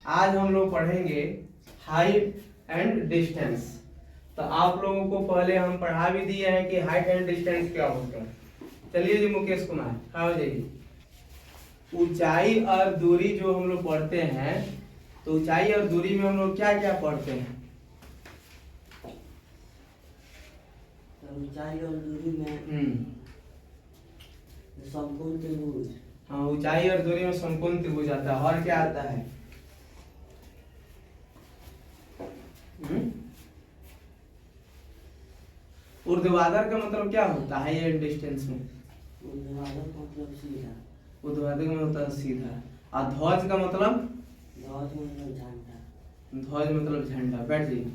आज हम लोग पढ़ेंगे हाइट एंड डिस्टेंस। तो आप लोगों को पहले हम पढ़ा भी दिए हैं कि हाइट एंड डिस्टेंस क्या होता है। चलिए जी मुकेश कुमार हाँ जाइए। ऊंचाई और दूरी जो हम लोग पढ़ते हैं, तो ऊंचाई और दूरी में हम लोग क्या क्या पढ़ते हैं? ऊंचाई और दूरी में समकोण त्रिभुज। हाँ, ऊंचाई और दूरी में समकोण त्रिभुज आता है। और क्या आता है? ऊर्ध्वाधर का मतलब क्या होता है ये डिस्टेंस में? ऊर्ध्वाधर का मतलब सीधा। ऊर्ध्वाधर का मतलब सीधा। और ध्वज का मतलब? ध्वज मतलब झंडा। ध्वज मतलब झंडा। बैठ जाइए।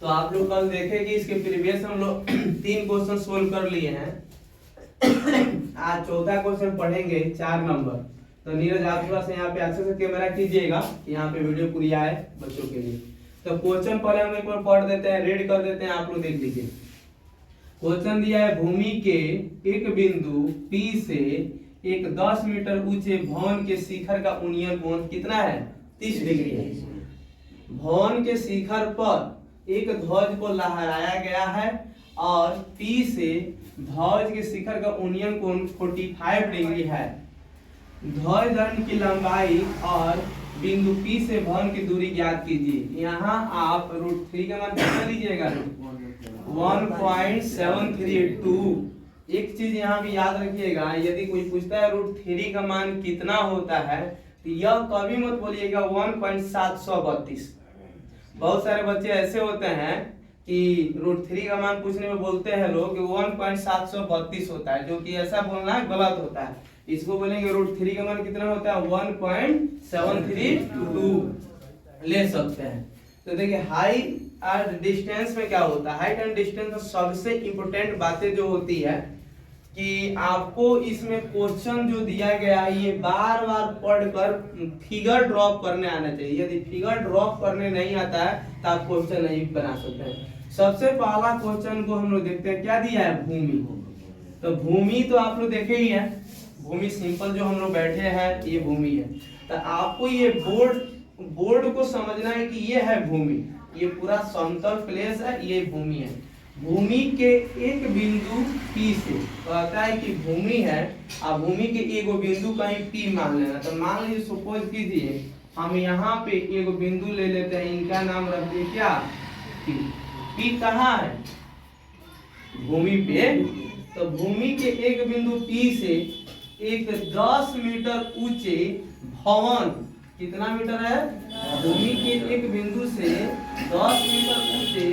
तो आप लोग कल देखे कि इसके प्रीवियस हम लोग 3 क्वेश्चन सोल्व कर लिए हैं। आज चौथा क्वेश्चन पढ़ेंगे 4 नंबर। तो नीरज आप थोड़ा सा यहाँ पे अच्छे से कैमरा कीजिएगा कि यहाँ पे वीडियो पूरी आए बच्चों के लिए। तो क्वेश्चन पहले हम एक बार पढ़ देते हैं, रीड कर देते हैं, आप लोग देख लीजिए। क्वेश्चन दिया है भूमि के एक बिंदु P से एक 10 मीटर ऊंचे भवन के शिखर का उन्नयन कोण कितना है? 30 डिग्री है। भवन के शिखर पर एक ध्वज को लहराया गया है और P से ध्वज के शिखर का उन्नयन कोण 45 डिग्री है। ध्वज दंड की लंबाई और बिंदु P से भवन की दूरी ज्ञात कीजिए। यहाँ आप √3 का मान कितना लीजिएगा? 1.732। एक चीज यहाँ भी याद रखिएगा, यदि कोई पूछता है √3 का मान कितना होता है तो यह कभी मत बोलिएगा 1.732। बहुत सारे बच्चे ऐसे होते हैं कि √3 का मान पूछने में बोलते हैं लोग कि 1.732 होता है, जो कि ऐसा बोलना गलत होता है। इसको बोलेंगे √3 का मान कितना होता है? 1.732 ले सकते हैं। तो देखिए हाइट और डिस्टेंस में क्या होता है? हाइट एंड डिस्टेंस में सबसे इंपॉर्टेंट बातें जो होती है कि आपको इसमें क्वेश्चन जो दिया गया है ये बार बार पढ़कर फिगर ड्रॉप करने आना चाहिए। यदि फिगर ड्रॉप करने नहीं आता है तो आप क्वेश्चन नहीं बना सकते हैं। सबसे पहला क्वेश्चन को हम लोग देखते हैं, क्या दिया है? भूमि। तो भूमि तो आप लोग देखे ही है, भूमि सिंपल जो हम लोग बैठे हैं ये भूमि है। तो आपको ये बोर्ड को समझना है कि ये है भूमि, ये पूरा समतल प्लेस है, ये भूमि है। भूमि के एक बिंदु P से कहता है कि भूमि है और भूमि के एगो बिंदु कहीं P मान लेना। तो मान लीजिए सपोज कीजिए हम यहाँ पे एगो बिंदु ले लेते हैं, इनका नाम रखते हैं क्या? P। P कहाँ है? भूमि पे। तो भूमि के एक बिंदु P से एक 10 मीटर ऊंचे भवन, कितना मीटर है? भूमि के एक बिंदु से 10 मीटर ऊंचे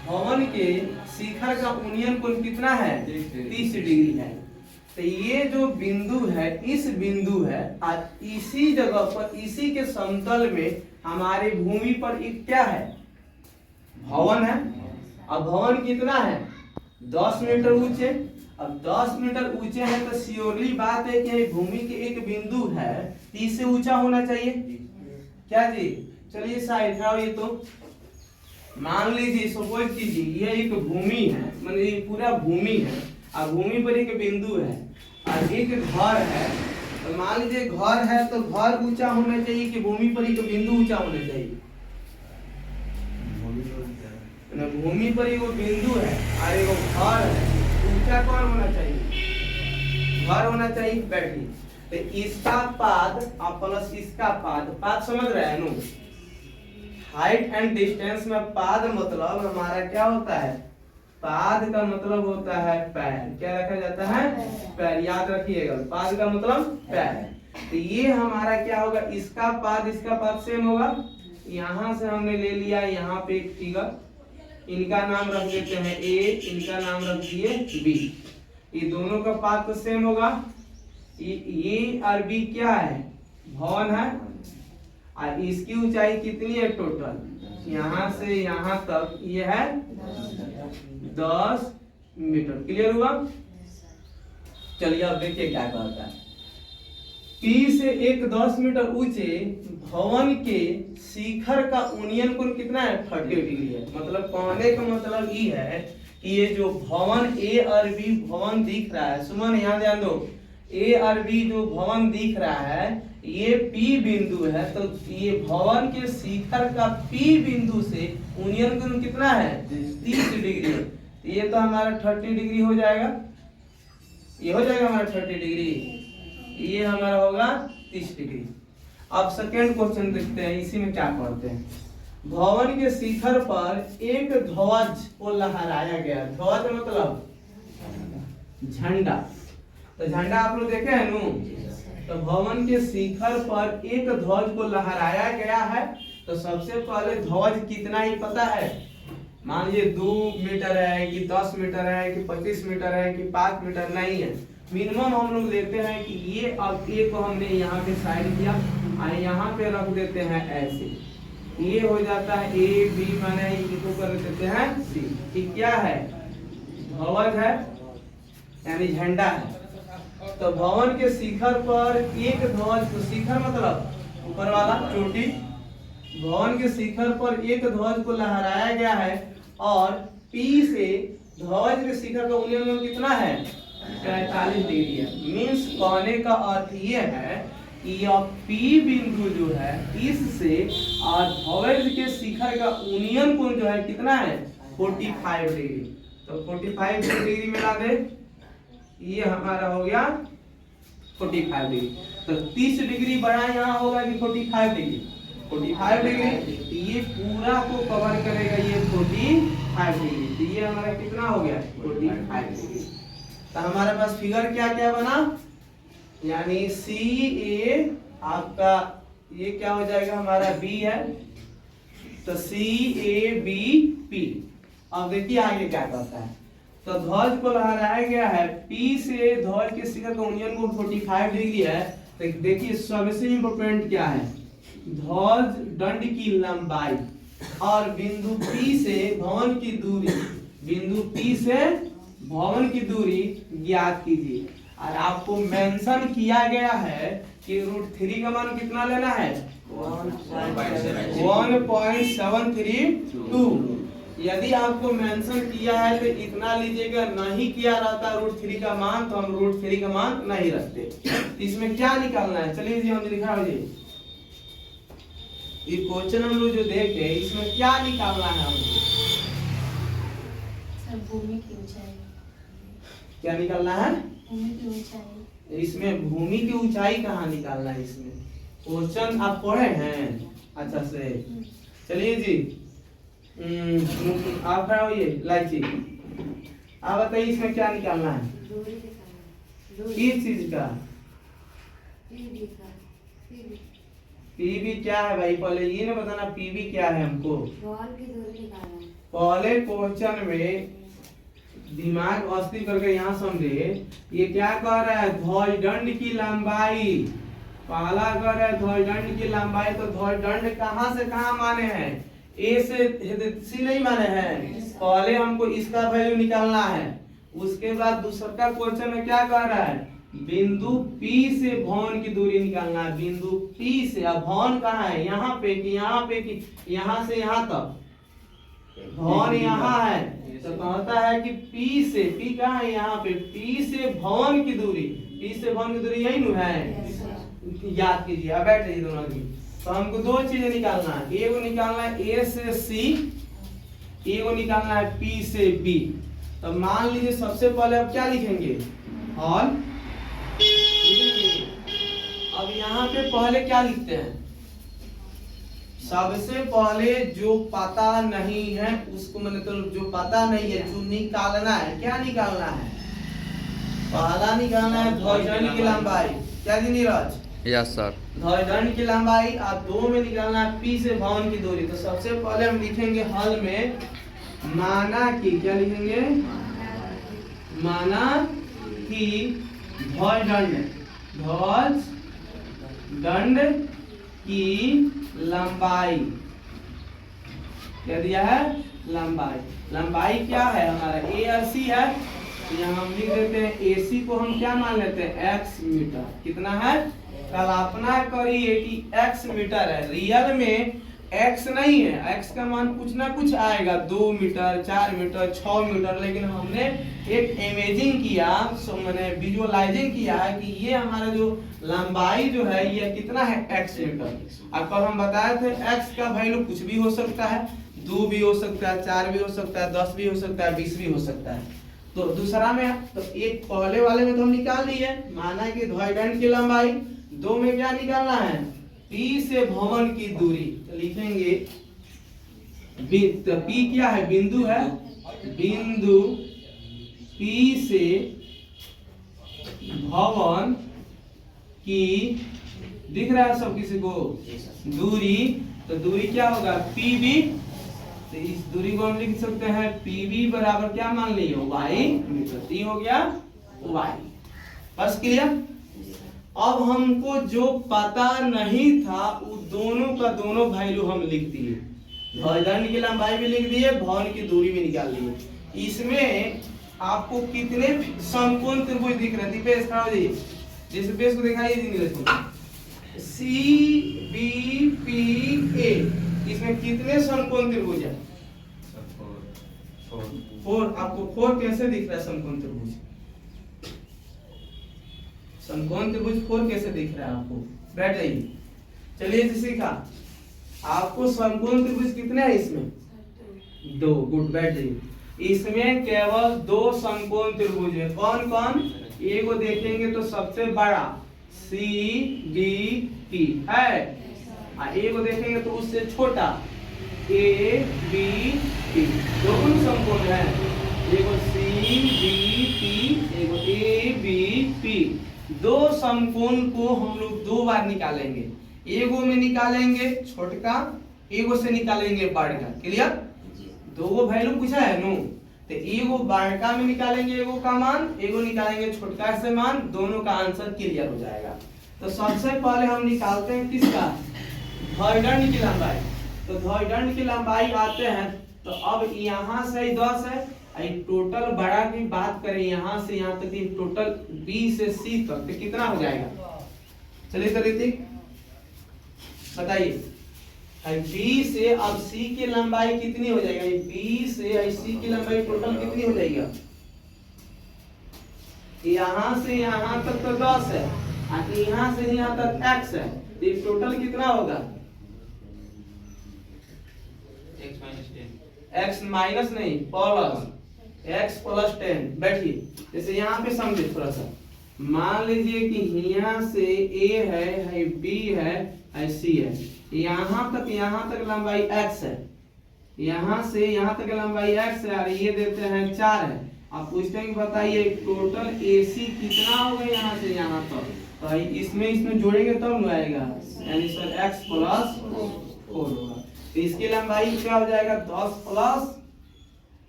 भवन के शिखर का उन्नयन कोण कितना है? 30 डिग्री है। तो ये जो बिंदु है, इस बिंदु है और इसी जगह पर, इसी के समतल में हमारी भूमि पर एक क्या है? भवन है। अब भवन कितना है? 10 मीटर ऊंचे। अब 10 मीटर ऊंचे हैं तो श्योरली बात है कि भूमि के एक बिंदु है, 30 से ऊंचा होना चाहिए। क्या जी? चलिए साइड ये तो मान लीजिए सपोज कीजिए ये एक भूमि है, मतलब ये पूरा भूमि है और भूमि पर एक बिंदु है और एक घर है। तो मान लीजिए घर है तो घर ऊंचा होना चाहिए कि भूमि पर एक बिंदु ऊंचा होना चाहिए? भूमि पर एक बिंदु है और एक घर है, ऊंचा कौन होना चाहिए? घर होना चाहिए। बैठिए। तो इसका पाद और प्लस इसका पाद समझ रहे हैं नो? हाइट एंड डिस्टेंस में पाद मतलब हमारा क्या होता है? पाद का मतलब होता है पैर। क्या रखा जाता है? पैर। याद रखिएगा, पाद का मतलब पैर। तो ये हमारा क्या होगा? इसका पाद सेम होगा। यहाँ से हमने ले लिया यहाँ पे एक फिगर, इनका नाम रख देते हैं A, इनका नाम रख दिए B। ये दोनों का पाद तो सेम होगा। ये और B क्या है? भवन है और इसकी ऊंचाई कितनी है टोटल? यहाँ से यहाँ तक ये है 10 मीटर। क्लियर हुआ? चलिए अब देखिए क्या कहता है। P से एक 10 मीटर ऊंचे भवन के शिखर का उन्नयन कोण कितना है? 30 डिग्री है। मतलब कहने का मतलब ये है कि ये जो भवन A और B भवन दिख रहा है, सुमन यहाँ ध्यान दो, A और B जो भवन दिख रहा है ये P बिंदु है, तो ये भवन के शिखर का P बिंदु से यूनियन कोण कितना है 30 डिग्री। तो ये तो हमारा 30 डिग्री हो जाएगा, ये हो जाएगा हमारा 30 डिग्री, ये हमारा होगा 30 डिग्री। अब सेकेंड क्वेश्चन देखते हैं, इसी में क्या करते हैं। भवन के शिखर पर एक ध्वज को लहराया गया। ध्वज मतलब झंडा, तो झंडा आप लोग देखे हैं नू। तो भवन के शिखर पर एक ध्वज को लहराया गया है। तो सबसे पहले ध्वज कितना ही पता है, मान लीजिए 2 मीटर है कि 10 मीटर है कि 25 मीटर है कि 5 मीटर, नहीं है, मिनिमम हम लोग लेते हैं कि ये। अब ए को हमने यहाँ पे साइड किया और यहाँ पे रख देते हैं ऐसे, ये हो जाता है ए बी, माने इनको कर देते हैं सी। ये क्या है, ध्वज है यानी झंडा है। तो भवन के शिखर पर एक ध्वज को, शिखर मतलब ऊपर वाला चोटी, भवन के शिखर पर एक ध्वज को लहराया गया है और P से ध्वज के शिखर का यूनियन कितना है 45 डिग्री है। मीन्स कहने का अर्थ ये है कि यह P बिंदु जो है इससे और ध्वज के शिखर का यूनियन कोण जो है कितना है 45 डिग्री। तो 45 डिग्री मिला दे, ये हमारा हो गया 45 डिग्री। तो 30 डिग्री बड़ा यहाँ होगा कि 45 डिग्री, 45 डिग्री। ये पूरा को कवर करेगा ये 45 डिग्री। तो ये हमारा कितना हो गया 45 डिग्री। तो हमारे पास फिगर क्या क्या बना, यानी सी ए आपका ये क्या हो जाएगा हमारा बी है, तो सी ए बी पी। अब देखिए आगे क्या करता है। तो ध्वज को लहराया गया है, P से ध्वज के शिखर का यूनियन को 45 डिग्री है। तो देखिए सबसे इंपॉर्टेंट क्या है, ध्वज दंड की लंबाई और बिंदु P से भवन की दूरी, बिंदु P से भवन की दूरी ज्ञात कीजिए। और आपको मेंशन किया गया है कि √3 का मान कितना लेना है 1.732। यदि आपको मेंशन किया है तो इतना लीजिएगा, नहीं किया रहता √3 का मान तो हम √3 का मान नहीं रखते। इसमें क्या निकालना है, चलिए जी हम लिखा हो जी, ये क्वेश्चन हम लोग जो देखे इसमें क्या निकालना है हमको, भूमि की ऊंचाई। क्या निकालना है, भूमि की ऊंचाई। इसमें भूमि की ऊंचाई कहाँ निकालना है, इसमें क्वेश्चन आप पढ़े हैं अच्छा से। चलिए जी आप खड़ा होइए, लाइची आप बताइए इसमें क्या निकालना है, किस चीज का, पीबी क्या है भाई, पहले ये ना बताना पीबी क्या है हमको। पहले क्वेश्चन में दिमाग अस्थिर करके यहाँ समझे, ये क्या कह रहा है ध्वज दंड की लंबाई, पहला कह रहा है ध्वज दंड की लंबाई। तो ध्वज दंड कहाँ से कहाँ माने हैं, ए से सी नहीं माने हैं। पहले हमको इसका वैल्यू निकालना है, उसके बाद दूसरा क्वेश्चन में क्या कह रहा है बिंदु P से भवन की दूरी निकालना है। बिंदु P से, अब भवन कहाँ है, यहाँ पे कि यहाँ पे कि यहाँ से यहाँ तक, भवन यहाँ है। तो कहता है कि P से, P कहाँ है यहाँ पे, P से भवन की दूरी, P से भवन की दूरी यही नु है, याद कीजिए। अब बैठ जाइए दोनों आदमी। तो हमको दो चीजें निकालना है, एगो निकालना है A से C, एगो निकालना है P से B। तो मान लीजिए सबसे पहले अब क्या लिखेंगे हॉल, अब यहाँ पे पहले क्या लिखते हैं, सबसे पहले जो पता नहीं है उसको, मतलब जो पता नहीं है जो निकालना है, क्या निकालना है, पहला निकालना है ध्वजदंड की लंबाई। क्या जी नीरज, यस सर, ध्वजदंड की लंबाई। और दो में निकालना है P से भवन की दूरी। तो सबसे पहले हम लिखेंगे हल में माना कि, क्या लिखेंगे, माना कि ध्वज दंड की लंबाई, क्या दिया है लंबाई। लंबाई क्या है हमारा A और C है, तो यहाँ हम लिख देते हैं AC को हम क्या मान लेते हैं x मीटर। कितना है, कल्पना करिए कि x मीटर है, रियल में x नहीं है, x का मान कुछ ना कुछ आएगा, 2 मीटर, 4 मीटर, 6 मीटर, लेकिन हमने एक इमेजिंग किया, मैंने विजुअलाइजिंग किया है कि ये हमारा जो लंबाई जो है ये कितना है, x मीटर। अब कल हम बताए थे x का वैल्यू कुछ भी हो सकता है, 2 भी हो सकता है, 4 भी हो सकता है, 10 भी हो सकता है, 20 भी हो सकता है। तो दूसरा में तो एक पहले वाले में तो हम निकाल लिए, माना कि ध्रुवीय की लंबाई, 2 में क्या निकालना है, P से भवन की दूरी। तो लिखेंगे तो P क्या है, बिंदु है, बिंदु P से भवन की, दिख रहा है सब किसी को, दूरी, तो दूरी क्या होगा, PB। तो इस दूरी को हम लिख सकते हैं PB बराबर क्या मान लिए, y मीटर। ये हो गया y। बस क्लियर। अब हमको जो पता नहीं था वो दोनों का दोनों वैल्यू हम लिख दिए, ध्रुवीय की लंबाई भी लिख दिए, भवन की दूरी भी निकाल लिए। इसमें आपको कितने समकोण त्रिभुज दिख रहे हैं, दीपेश खड़ा हो जाइए, जिस बेस को दिखाइए इंग्लिश में, CBPA, इसमें कितने समकोण त्रिभुज है, 4। आपको 4 कैसे दिख रहा है समकोण त्रिभुज, समकोण त्रिभुज 4 कैसे दिख रहा है आपको, बैठ जाइए। चलिए जी सीखा, आपको समकोण त्रिभुज कितने हैं इसमें, 2। गुड, बैठ जाइए। इसमें केवल 2 समकोण त्रिभुज है, कौन कौन, एक को देखेंगे तो सबसे बड़ा CBP है, और एक को देखेंगे तो उससे छोटा ABP। दोनों समकोण है, एक CBP, एक ABP। 2 समकोण को हम लोग 2 बार निकालेंगे, एगो में निकालेंगे छोटका, एगो से निकालेंगे बड़का। क्लियर, 2 वैल्यू पूछा है नो, तो एगो बड़का में निकालेंगे एगो का मान, एगो निकालेंगे छोटका से मान, दोनों का आंसर क्लियर हो जाएगा। तो सबसे पहले हम निकालते हैं किसका, ध्रुवीय की लंबाई। तो ध्रुवीय की लंबाई आते हैं, तो अब यहाँ से 10 है, टोटल बड़ा की बात करें यहाँ से यहाँ तक, टोटल B से C तक, तो कितना हो जाएगा, चलिए तो ऋतिक बताइए, B से अब C की लंबाई कितनी हो जाएगा, B से C की लंबाई टोटल कितनी हो जाएगी, यहाँ से यहाँ तक तो 10 है, और यहाँ से यहाँ तक x है, तो टोटल कितना होगा, x माइनस नहीं प्लस, x प्लस 10। बैठिए, जैसे यहाँ पे समझे थोड़ा सा, मान लीजिए कि यहाँ से A है, B है, C है, यहाँ तक लंबाई x है, यहाँ से यहाँ तक लंबाई x है, और ये देते हैं 4 है। आप पूछते हैं कि बताइए टोटल AC कितना होगा यहाँ से यहाँ तक, तो इसमें जोड़ेंगे तब न आएगा, यानी सर x प्लस 4 होगा। तो इसकी लंबाई क्या हो जाएगा, 10 प्लस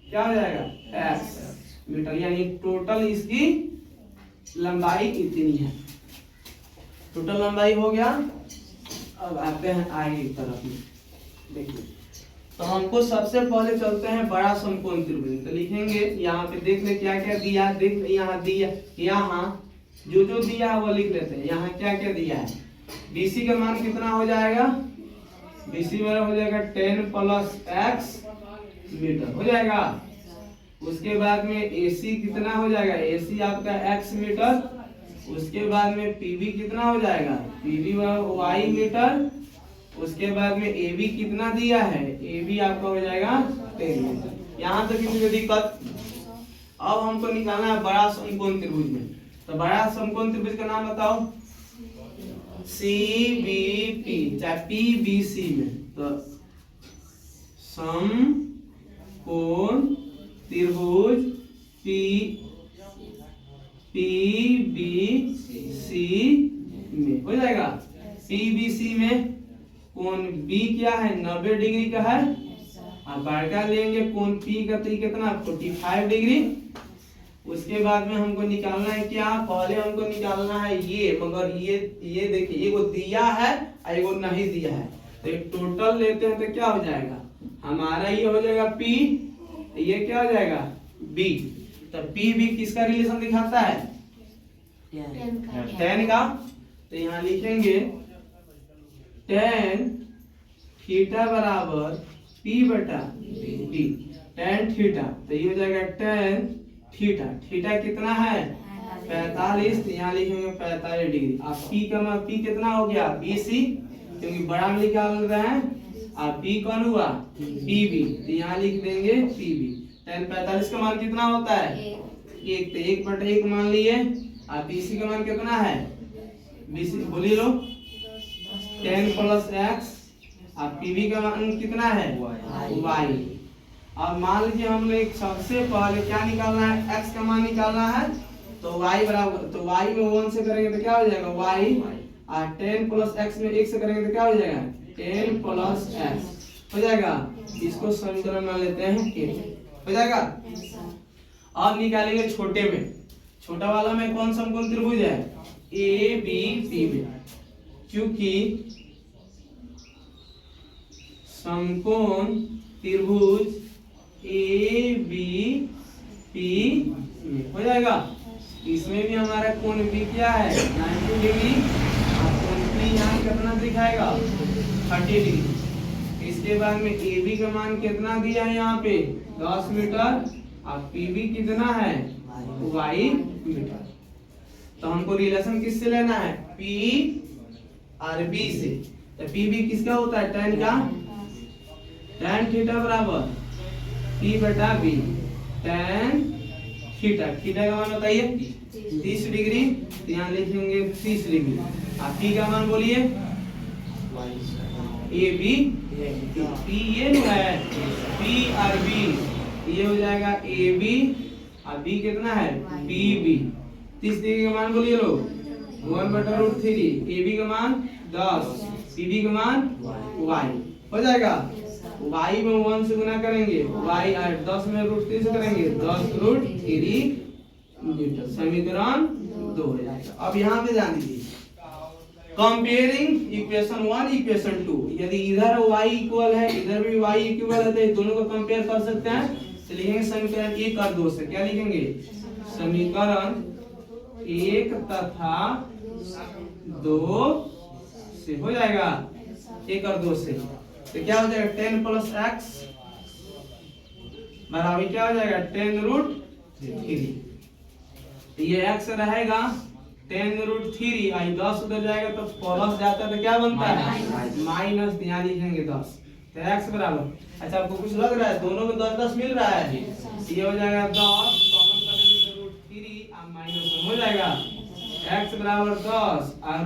क्या हो जाएगा x मीटर, यानी टोटल इसकी लंबाई इतनी है, टोटल लंबाई हो गया। अब आते हैं आगे की तरफ में, देखिए तो हमको सबसे पहले चलते हैं बड़ा समकोण त्रिभुज। तो लिखेंगे यहाँ पे, देख ले क्या क्या दिया, देख ले यहाँ दिया, यहाँ जो दिया है वो लिख लेते हैं, यहाँ क्या क्या दिया है। BC का मान कितना हो जाएगा, BC मेरा हो जाएगा 10 प्लस x मीटर हो जाएगा। उसके बाद में AC कितना हो जाएगा, AC आपका x मीटर। उसके बाद में PB कितना हो जाएगा, PB y मीटर। उसके बाद में AB कितना दिया है, AB आपका हो जाएगा 10 मीटर। यहाँ तक किसी को दिक्कत। अब हमको निकालना है बड़ा समकोण त्रिभुज में, तो बड़ा समकोण त्रिभुज का नाम बताओ, CBP चाहे PBC में, तो समकोण त्रिभुज PBC में हो जाएगा। PBC में कोण B क्या है, 90 डिग्री का है, और बड़का लेंगे कोण P का तो कितना 45 डिग्री। उसके बाद में हमको निकालना है क्या, पहले हमको निकालना है ये, मगर ये देखिए एगो दिया है और एगो नहीं दिया है, तो एक टोटल लेते हैं तो क्या हो जाएगा हमारा, ये हो जाएगा P, ये क्या हो जाएगा B। तो P भी किसका रिलेशन दिखाता है, 10 का। तो यहाँ लिखेंगे 10 थीटा बराबर पी बटा डी, टेन थीटा, तो ये हो जाएगा टेन थीटा। थीटा कितना है 45, तो यहाँ लिखेंगे 45 डिग्री। अब पी का मान, पी कितना हो गया बीसी, क्योंकि बड़ा में निकाल रहे हैं। अब पी कौन हुआ पीबी, तो यहाँ लिख देंगे पीबी। टेन 45 का मान कितना होता है एक, तो 1/1 मान लिए। अब बीसी का मान कितना है बीसी बोलिए लो 10 + x। अब पीबी का मान कितना है y। अब मान लीजिए हमने सबसे पहले क्या निकालना है x का मान निकालना है, तो y बराबर, तो y में 1 से करेंगे तो क्या हो जाएगा y, और 10 + x में 1 से करेंगे तो क्या हो जाएगा 10 + x हो जाएगा। इसको समीकरण मान लेते हैं 8 हो जाएगा। अब निकालेंगे छोटे में, छोटा वाला में कौन सा समकोण त्रिभुज है ए बी पी में, क्योंकि समकोण त्रिभुज ए बी पी हो जाएगा। इसमें भी हमारा कोण बी क्या है 90 डिग्री, और कोण पी यहाँ कितना दिखाएगा 30 डिग्री। इसके बाद में ए बी का मान कितना दिया है यहाँ पे 10 मीटर, और पी बी कितना है y मीटर। तो हमको रिलेशन किससे लेना है P और B से, तो PB किसका होता है tan का, tan थीटा बराबर P बटा B, tan थीटा, थीटा का मान बताइए 30 डिग्री, तो यहाँ लिखेंगे 30 डिग्री। आप P का मान बोलिए AB, P ये नहीं है P और B, ये हो जाएगा AB, और B कितना है PB। 30 डिग्री का मान बोलिए लोग 1/√3, AB का मान 10, PB का मान y हो जाएगा। y में 1 से गुना करेंगे, y और 10 में √3 से करेंगे 10√3 मीटर। समीकरण 2 हो जाएगा। अब यहाँ पे ध्यान दीजिए, कंपेयरिंग इक्वेशन 1 इक्वेशन 2, यदि इधर y इक्वल है इधर भी y इक्वल है, तो दोनों को कंपेयर कर सकते हैं। तो लिखेंगे समीकरण 1 और 2 से, क्या लिखेंगे समीकरण 1 तथा 2 से हो जाएगा, 1 और 2 से, तो क्या हो जाएगा 10 + x बराबर क्या हो जाएगा 10√3। तो ये x रहेगा 10√3, आई 10 उधर जाएगा तो प्लस जाता है, तो क्या बनता है माइनस, यहाँ लिखेंगे 10, तो x बराबर, अच्छा आपको कुछ लग रहा है दोनों में 10-10 मिल रहा है, ये हो जाएगा 10 कॉमन करेंगे तो √3 और माइनस हो जाएगा x बराबर 10 और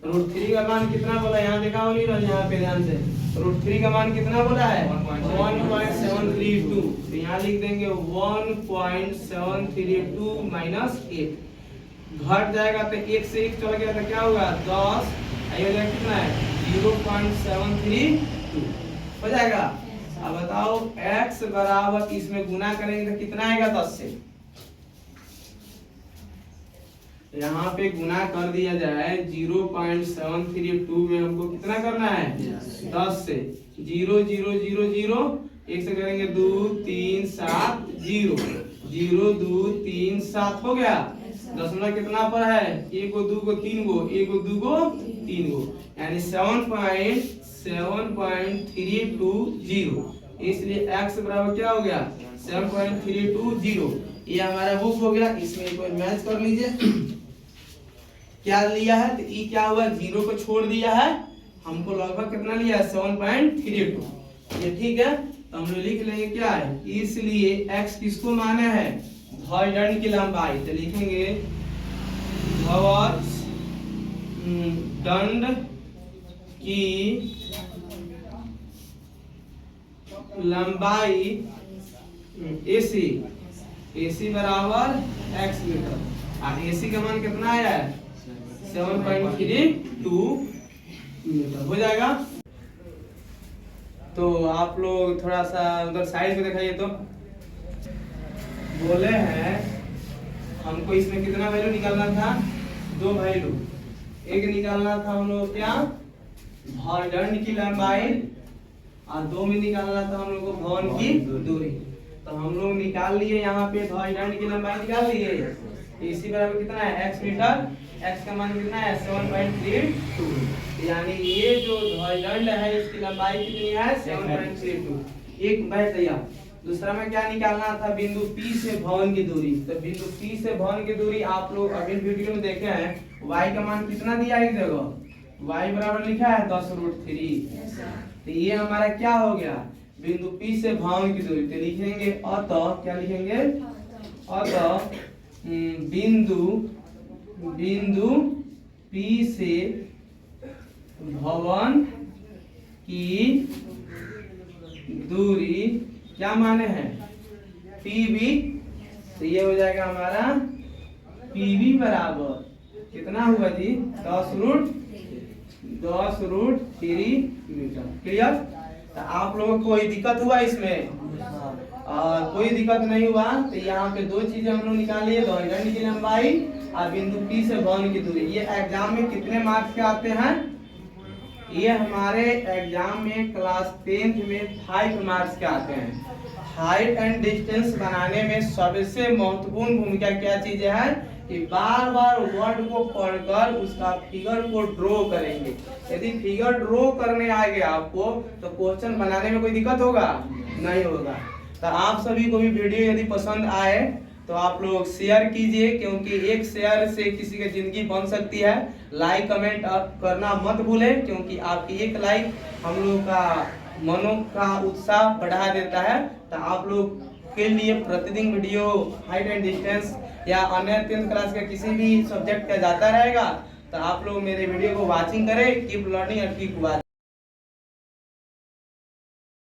√3 का मान कितना बोला यहाँ देखा हो नहीं, यहाँ पे ध्यान से √3 का मान कितना बोला है 1.732, तो यहाँ लिख देंगे 1.732 माइनस 1, घट जाएगा तो 1 से 1 चला गया तो क्या होगा 10, ये हो जाएगा कितना है 0.732 हो जाएगा। अब बताओ x बराबर इसमें गुना करेंगे तो कितना आएगा 10 से, यहाँ पे गुना कर दिया जाए 0.732 में हमको कितना करना है 10 से 0 0 0 0 1 से करेंगे 2 3 7 0 0 2 3 7 हो गया। दशमलव कितना पर है 1 को 2 को 3 को 1 को 2 को 3 को, यानी 7.7320, इसलिए x बराबर क्या हो गया 7.320। ये हमारा बुक हो गया, इसमें कोई मैच कर लीजिए क्या लिया है, तो ई क्या हुआ 0 को छोड़ दिया है, हमको लगभग कितना लिया है 7.32, ये ठीक है। तो हम लोग लिख लेंगे क्या है, इसलिए x किसको माना है ध्रुव की लंबाई, तो लिखेंगे दंड की लंबाई AC बराबर x मीटर, और AC का मान कितना आया है 7.32 मीटर हो जाएगा। तो आप लोग थोड़ा सा उधर साइड में दिखाइए, तो बोले हैं हमको इसमें कितना वैल्यू निकालना था 2 वैल्यू, एक निकालना था हम लोग क्या दंड की लंबाई, और 2 में निकालना था हम लोग को भवन की दूरी। तो हम लोग निकाल लिए, यहाँ पे दंड की लंबाई निकाल लिए, इसी बराबर कितना है x मीटर, x का मान कितना है 7.32, यानी ये जो ध्वजदंड है इसकी लंबाई कितनी है 7.32। एक बैठ गया। दूसरा में क्या निकालना था, बिंदु P से भवन की दूरी। तो बिंदु P से भवन की दूरी आप लोग अभी वीडियो में देखे हैं, y का मान कितना दिया है इस जगह, y बराबर लिखा है 10√3। तो ये हमारा क्या हो गया, बिंदु P से भवन की दूरी। तो लिखेंगे अतः, क्या लिखेंगे, अतः बिंदु P से भवन की दूरी क्या माने हैं, PB। तो ये हो जाएगा हमारा PB बराबर कितना हुआ जी, 10√3 मीटर। क्लियर। तो आप लोगों को कोई दिक्कत हुआ इसमें, कोई दिक्कत नहीं हुआ। तो यहाँ पे दो चीजें हम लोग निकाली है, ध्वजदंड की लंबाई और बिंदु P से भवन की दूरी। ये एग्जाम में कितने मार्क्स के आते हैं, ये हमारे एग्जाम में क्लास 10th में 5 मार्क्स के आते हैं। हाइट एंड डिस्टेंस बनाने में सबसे महत्वपूर्ण भूमिका क्या चीज है कि बार बार वर्ड को पढ़कर उसका फिगर को ड्रॉ करेंगे। यदि फिगर ड्रॉ करने आ गया आपको तो क्वेश्चन बनाने में कोई दिक्कत होगा नहीं होगा। तो आप सभी को भी वीडियो यदि पसंद आए तो आप लोग शेयर कीजिए, क्योंकि एक शेयर से किसी की जिंदगी बन सकती है। लाइक कमेंट करना मत भूलें, क्योंकि आपकी एक लाइक हम लोग का मनों का उत्साह बढ़ा देता है। तो आप लोग के लिए प्रतिदिन वीडियो हाइट एंड डिस्टेंस या अन्य 10th क्लास के किसी भी सब्जेक्ट का जाता रहेगा। तो आप लोग मेरे वीडियो को वॉचिंग करें, keep learning and keep watching.